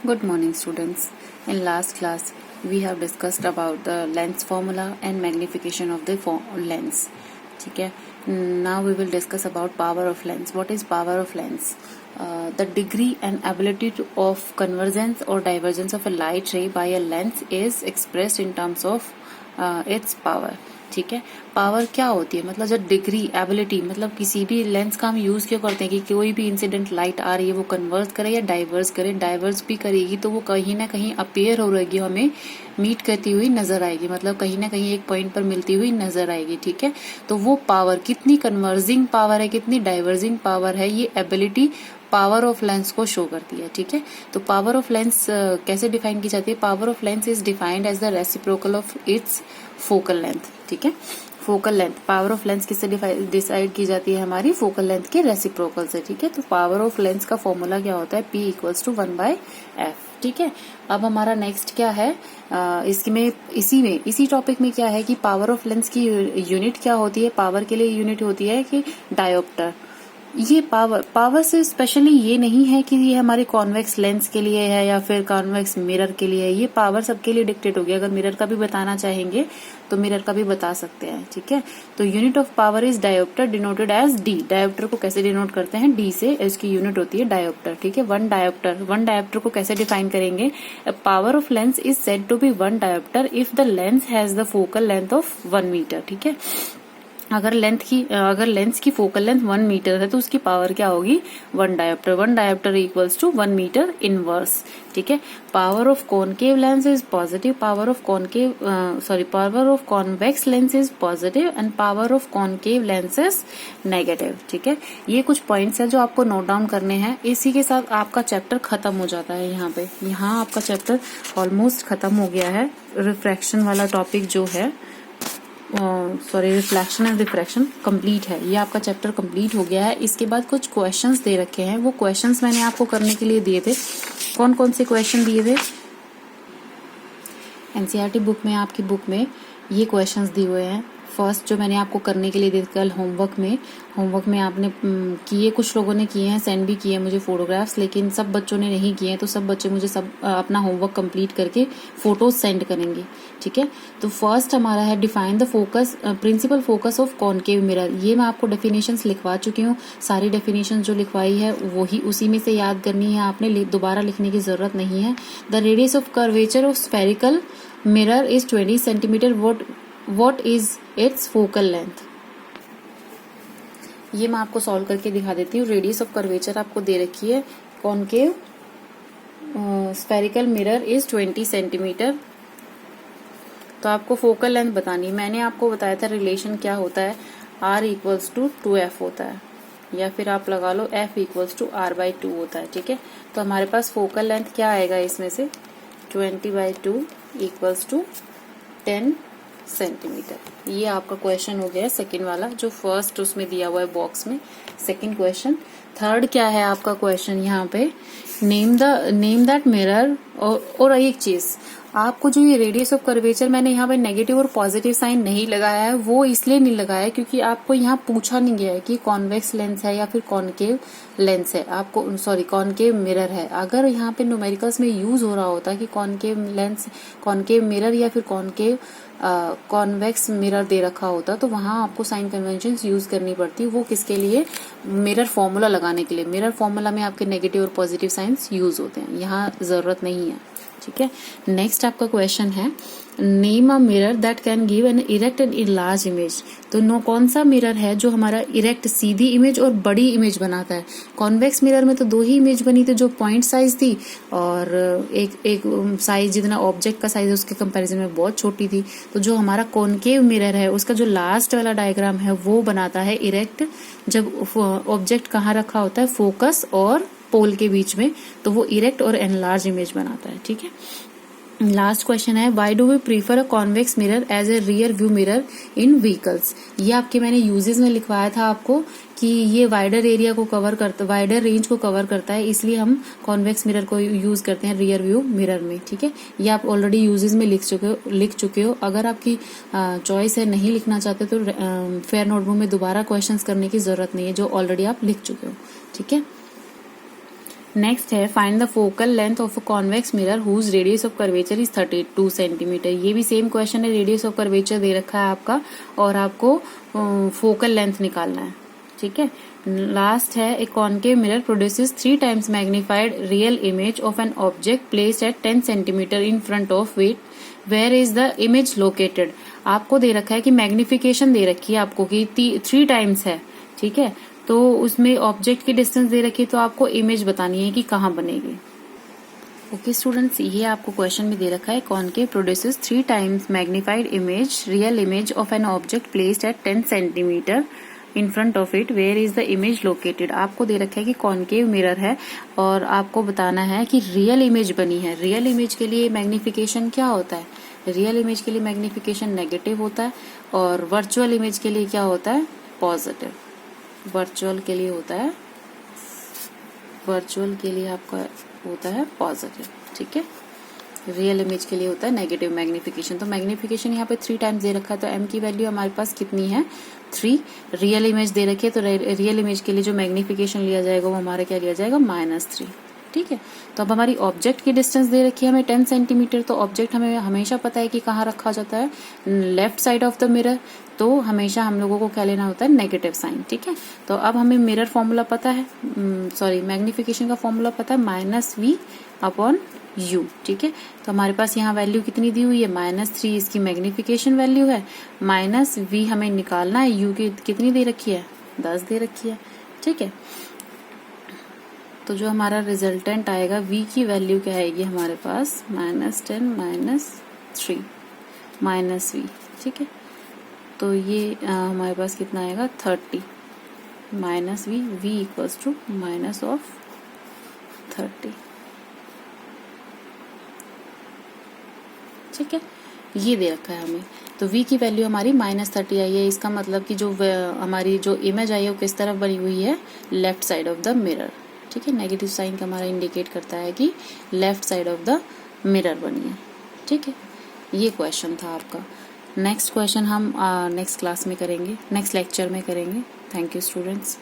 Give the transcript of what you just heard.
Good morning, students. In last class, we have discussed about the lens formula and magnification of the lens. ठीक है. Now we will discuss about power of lens. What is power of lens? The degree and ability of convergence or divergence of a light ray by a lens is expressed in terms of its power. ठीक है. Power क्या होती है, मतलब जब degree ability, मतलब किसी भी लेंस का हम यूज क्यों करते हैं कि कोई भी इंसिडेंट लाइट आ रही है वो कन्वर्ज करे या डाइवर्स करे. डाइवर्स भी करेगी तो वो कहीं ना कहीं अपीयर हो रहेगी, हमें मीट करती हुई नजर आएगी, मतलब कहीं ना कहीं एक पॉइंट पर मिलती हुई नजर आएगी. ठीक है. तो वो पावर कितनी कन्वर्जिंग पावर है, कितनी डाइवर्जिंग पावर है, ये एबिलिटी पावर ऑफ लेंस को शो करती है. ठीक है. तो पावर ऑफ लेंस कैसे डिफाइन की जाती है? Power of lens is defined as the reciprocal of its focal length. ठीक है. Focal length, power of lens किससे डिसाइड की जाती है? हमारी फोकल लेंथ के रेसिप्रोकल से. ठीक है. तो पावर ऑफ लेंस का फॉर्मूला क्या होता है? P equals to 1/f. ठीक है. अब हमारा नेक्स्ट क्या है, इसी टॉपिक में क्या है कि पावर ऑफ लेंस की यूनिट क्या होती है? पावर के लिए यूनिट होती है कि डायोप्टर. ये पावर से स्पेशली ये नहीं है कि ये हमारे कॉन्वेक्स लेंस के लिए है या फिर कॉन्वेक्स मिरर के लिए है. ये पावर सबके लिए डिक्टेट हो गया. अगर मिरर का भी बताना चाहेंगे तो मिरर का भी बता सकते हैं. ठीक है. तो unit of power is dioptre denoted as D. Dioptre को कैसे डिनोट करते हैं? डी से. इसकी यूनिट होती है डायोप्टर. ठीक है. वन डायोप्टर को कैसे डिफाइन करेंगे? Power of lens is said to be one dioptre if the lens has the focal length of 1 metre. ठीक है. अगर लेंस की फोकल लेंथ 1 मीटर है तो उसकी पावर क्या होगी? 1 dioptre equals to 1 metre inverse. ठीक है. Power of concave lens is positive, power of convex lens is positive and power of concave lens is negative. ठीक है. ये कुछ पॉइंट्स है जो आपको नोट डाउन करने हैं. इसी के साथ आपका चैप्टर खत्म हो जाता है. यहाँ आपका चैप्टर ऑलमोस्ट खत्म हो गया है. रिफ्रैक्शन वाला टॉपिक जो है, रिफ्लेक्शन एंड रिफ्रैक्शन कंप्लीट है. ये आपका चैप्टर कंप्लीट हो गया है. इसके बाद कुछ क्वेश्चंस दे रखे हैं. वो क्वेश्चंस मैंने आपको करने के लिए दिए थे. कौन कौन से क्वेश्चन दिए थे? एनसीईआरटी बुक में, आपकी बुक में ये क्वेश्चंस दिए हुए हैं. फर्स्ट जो मैंने आपको करने के लिए दी कल होमवर्क में आपने किए, कुछ लोगों ने किए हैं, सेंड भी किए हैं मुझे फोटोग्राफ्स, लेकिन सब बच्चों ने नहीं किए हैं. तो सब बच्चे मुझे अपना होमवर्क कंप्लीट करके फोटोज सेंड करेंगे. ठीक है. तो फर्स्ट हमारा है define the principal focus of concave mirror. ये मैं आपको डेफिनेशंस लिखवा चुकी हूँ. सारी डेफिनेशन जो लिखवाई है वही उसी में से याद करनी है आपने, दोबारा लिखने की जरूरत नहीं है. The radius of curvature of spherical mirror is 20 centimetre. What is its focal length? ये मैं आपको सॉल्व करके दिखा देती हूँ. रेडियस ऑफ कर्वेचर आपको दे रखी है. Concave spherical mirror is 20 centimetre. तो आपको फोकल लेंथ बतानी. मैंने आपको बताया था रिलेशन क्या होता है, R इक्वल्स टू 2F होता है, या फिर आप लगा लो F इक्वल्स टू R/2 होता है. ठीक है. तो हमारे पास फोकल लेंथ क्या आएगा इसमें से? 20/2 इक्वल्स टू 10 सेंटीमीटर. ये आपका क्वेश्चन हो गया सेकंड वाला, जो फर्स्ट उसमें दिया हुआ है बॉक्स में. Second question. थर्ड क्या है आपका क्वेश्चन यहाँ पे? Name that mirror. और एक चीज, आपको जो ये रेडियस ऑफ कर्वेचर मैंने यहाँ पे नेगेटिव और पॉजिटिव साइन नहीं लगाया है, वो इसलिए नहीं लगाया क्योंकि आपको यहाँ पूछा नहीं गया है कि कॉन्वेक्स लेंस है या फिर कॉनकेव लेंस है. कॉनकेव मिरर है. अगर यहाँ पे न्यूमेरिकल्स में यूज हो रहा होता कि कॉनकेव मिरर या फिर कॉन्वेक्स मिरर दे रखा होता तो वहां आपको साइन कन्वेंशन यूज करनी पड़ती. वो किसके लिए? मिरर फॉर्मूला लगाने के लिए. मिरर फॉर्मूला में आपके नेगेटिव और पॉजिटिव साइंस यूज होते हैं, यहाँ जरूरत नहीं है. ठीक है. नेक्स्ट आपका क्वेश्चन है name a mirror that can give an erect and large image. तो कौन सा मिरर है जो हमारा इरेक्ट सीधी इमेज और बड़ी इमेज बनाता है? कॉन्वेक्स मिरर में तो 2 ही इमेज बनी थी, जो पॉइंट साइज थी और एक साइज जितना ऑब्जेक्ट का साइज उसके कंपैरिजन में बहुत छोटी थी. तो जो हमारा कॉनकेव मिरर है उसका जो लास्ट वाला डायग्राम है वो बनाता है इरेक्ट. जब ऑब्जेक्ट कहाँ रखा होता है? फोकस और पोल के बीच में, तो वो इरेक्ट और एनलार्ज इमेज बनाता है. ठीक है. लास्ट क्वेश्चन है why do we prefer a convex mirror as a rear view mirror in vehicles. ये आपके मैंने यूजेस में लिखवाया था आपको कि ये वाइडर रेंज को कवर करता है, इसलिए हम कॉन्वेक्स मिरर को यूज करते हैं रियर व्यू मिरर में. ठीक है. ये आप ऑलरेडी यूजेस में लिख चुके हो. अगर आपकी चॉइस है नहीं लिखना चाहते तो फेयर नोटबुक में दोबारा क्वेश्चंस करने की जरूरत नहीं है, जो ऑलरेडी आप लिख चुके हो. ठीक है. नेक्स्ट है find the focal length of a convex mirror whose radius of curvature is 32 centimetre. ये भी सेम क्वेश्चन है, रेडियस ऑफ कर्वेचर दे रखा है आपका और आपको फोकल लेंथ निकालना है। ठीक है। लास्ट है a concave mirror produces 3 times magnified real image of an object placed at 10 centimetre in front of it, where is the image located. आपको दे रखा है कि मैग्निफिकेशन दे रखी है आपको कि 3 times है। ठीक है, तो उसमें ऑब्जेक्ट की डिस्टेंस दे रखी है, तो आपको इमेज बतानी है कि कहाँ बनेगी। ओके स्टूडेंट्स, ये आपको क्वेश्चन में दे रखा है concave produces 3 times magnified image real image of an object placed at 10 centimetre in front of it, where is the image located. आपको दे रखा है कि कॉन्केव मिरर है और आपको बताना है कि रियल इमेज बनी है। रियल इमेज के लिए मैग्निफिकेशन क्या होता है? रियल इमेज के लिए मैग्निफिकेशन नेगेटिव होता है और वर्चुअल इमेज के लिए क्या होता है? पॉजिटिव। वर्चुअल के लिए होता है, वर्चुअल के लिए आपका होता है पॉजिटिव। ठीक है, रियल इमेज के लिए होता है नेगेटिव मैग्निफिकेशन। तो मैग्निफिकेशन यहाँ पे 3 times दे रखा है, तो m की वैल्यू हमारे पास कितनी है? 3। रियल इमेज दे रखी है, तो रियल इमेज के लिए जो मैग्निफिकेशन लिया जाएगा वो हमारा क्या लिया जाएगा? -3। ठीक है, तो अब हमारी ऑब्जेक्ट की डिस्टेंस दे रखी है हमें 10 सेंटीमीटर। तो ऑब्जेक्ट हमें हमेशा पता है कि कहाँ रखा जाता है? Left side of the mirror. तो हमेशा हम लोगों को क्या लेना होता है? Negative sign. ठीक है, तो अब हमें मिरर फॉर्मूला पता है, मैग्निफिकेशन का फॉर्मूला पता है -v/u। ठीक है, तो हमारे पास यहाँ वैल्यू कितनी दी हुई है? -3 इसकी मैग्निफिकेशन वैल्यू है, -v हमें निकालना है। u की कितनी दे रखी है? 10 दे रखी है। ठीक है, तो जो हमारा रिजल्टेंट आएगा v की वैल्यू क्या आएगी हमारे पास? -10 -3 -v। ठीक है, तो ये हमारे पास कितना आएगा? 30 -v, v इक्वल्स टू -30। ठीक है, ये दे रखा है हमें, तो v की वैल्यू हमारी -30 आई है। इसका मतलब कि जो हमारी जो इमेज आई है वो किस तरफ बनी हुई है? Left side of the mirror. ठीक है, नेगेटिव साइन का हमारा इंडिकेट करता है कि left side of the mirror बनी है। ठीक है, ये क्वेश्चन था आपका। नेक्स्ट क्वेश्चन हम नेक्स्ट क्लास में करेंगे, नेक्स्ट लेक्चर में करेंगे। Thank you students.